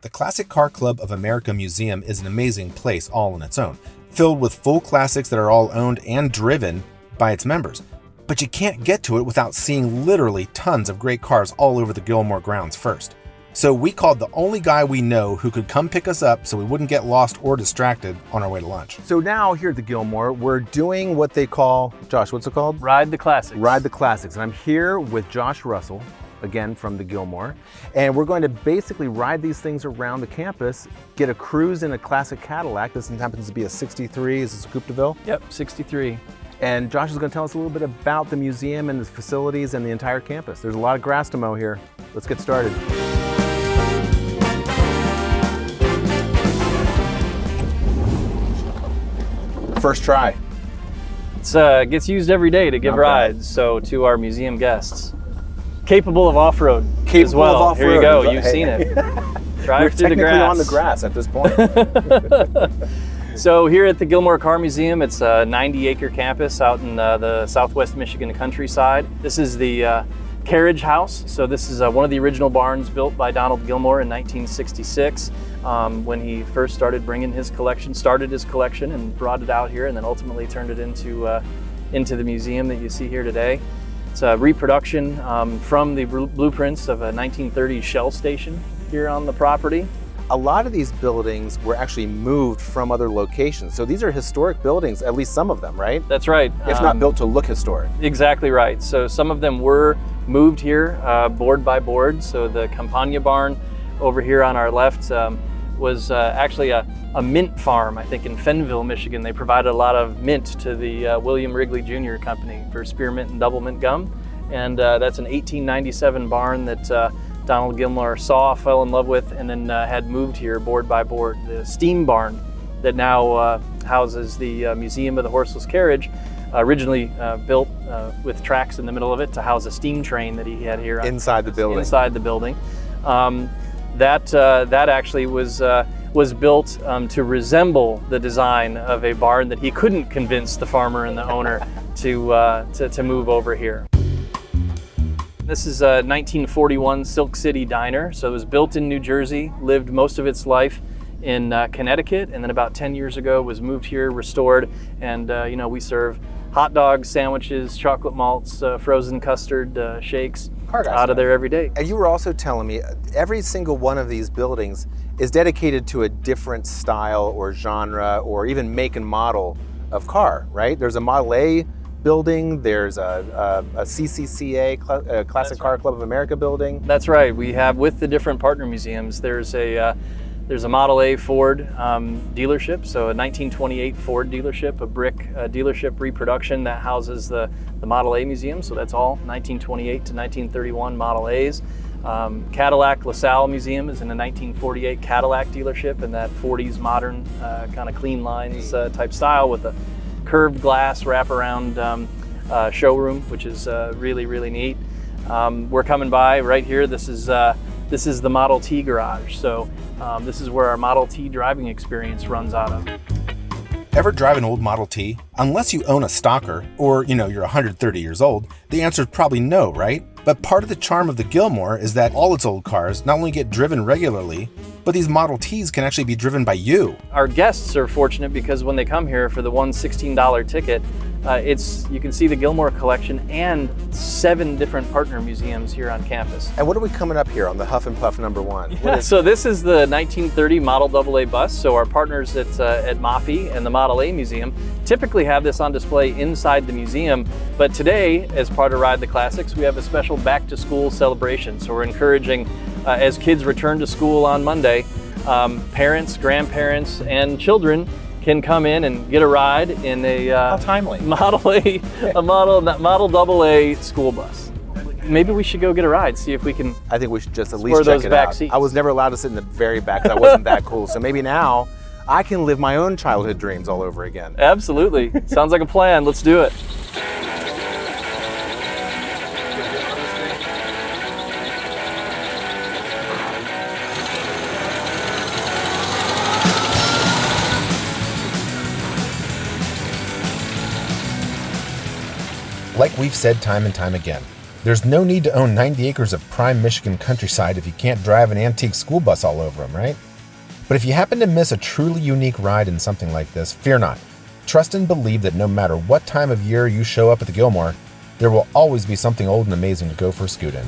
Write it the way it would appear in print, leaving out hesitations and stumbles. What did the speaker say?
The Classic Car Club of America Museum is an amazing place all on its own, filled with full classics that are all owned and driven by its members. But you can't get to it without seeing literally tons of great cars all over the Gilmore grounds first. So we called the only guy we know who could come pick us up so we wouldn't get lost or distracted on our way to lunch. So now here at the Gilmore, we're doing what they call, Josh, what's it called? Ride the Classics. Ride the Classics. And I'm here with Josh Russell, again from the Gilmore. And we're going to basically ride these things around the campus, get a cruise in a classic Cadillac. This happens to be a 63. Is this a Coupe de Ville? Yep, 63. And Josh is going to tell us a little bit about the museum and the facilities and the entire campus. There's a lot of grass to mow here. Let's get started. First try. It gets used every day to give rides, so to our museum guests. Capable of off-road as well. Of off-road. Here you go, you've seen it. Drive through the grass. We're technically on the grass at this point. So here at the Gilmore Car Museum, it's a 90-acre campus out in the southwest Michigan countryside. This is the Carriage House. So this is one of the original barns built by Donald Gilmore in 1966 when he first started bringing his collection, and brought it out here, and then ultimately turned it into the museum that you see here today. It's a reproduction from the blueprints of a 1930s Shell station here on the property. A lot of these buildings were actually moved from other locations. So these are historic buildings, at least some of them, right? That's right. If not built to look historic. Exactly right. So some of them were moved here board by board. So the Campagna barn over here on our left was actually a mint farm, I think in Fenville, Michigan. They provided a lot of mint to the William Wrigley Jr. Company for spearmint and double mint gum. And that's an 1897 barn that Donald Gilmore saw, fell in love with, and then had moved here board by board. The steam barn that now houses the Museum of the Horseless Carriage, originally built with tracks in the middle of it to house a steam train that he had here inside the building. Inside the building, that actually was built to resemble the design of a barn that he couldn't convince the farmer and the owner to move over here. This is a 1941 Silk City diner. So it was built in New Jersey, lived most of its life in Connecticut, and then about 10 years ago was moved here, restored, and we serve hot dogs, sandwiches, chocolate malts, frozen custard, shakes out of there every day. And you were also telling me every single one of these buildings is dedicated to a different style or genre or even make and model of car, right? There's a Model A building, there's a CCCA, Classic Car Club of America building. That's right. We have, with the different partner museums, there's a Model A Ford dealership, so a 1928 Ford dealership, a brick dealership reproduction that houses the Model A Museum, so that's all 1928 to 1931 Model A's. Cadillac LaSalle Museum is in a 1948 Cadillac dealership in that 40s modern kind of clean lines type style with a curved glass wraparound showroom, which is really, really neat. We're coming by right here. This is the Model T garage. So this is where our Model T driving experience runs out of. Ever drive an old Model T? Unless you own a stalker, or you're 130 years old, the answer is probably no, right? But part of the charm of the Gilmore is that all its old cars not only get driven regularly, but these Model Ts can actually be driven by you. Our guests are fortunate because when they come here for the one $16 ticket, you can see the Gilmore collection and 7 different partner museums here on campus. And what are we coming up here on the Huff and Puff #1? So this is the 1930 Model AA bus. So our partners at Mafi and the Model A Museum typically have this on display inside the museum. But today, as part of Ride the Classics, we have a special back to school celebration. So we're encouraging, as kids return to school on Monday, parents, grandparents, and children can come in and get a ride in a How timely. Model AA school bus. Maybe we should go get a ride, see if we can. I think we should just at least check it out. Seats. I was never allowed to sit in the very back because I wasn't that cool. So maybe now I can live my own childhood dreams all over again. Absolutely. Sounds like a plan. Let's do it. Like we've said time and time again, There's no need to own 90 acres of prime Michigan countryside if you can't drive an antique school bus all over them, right? But if you happen to miss a truly unique ride in something like this, fear not. Trust and believe that no matter what time of year you show up at the Gilmore, there will always be something old and amazing to go for a scoot in.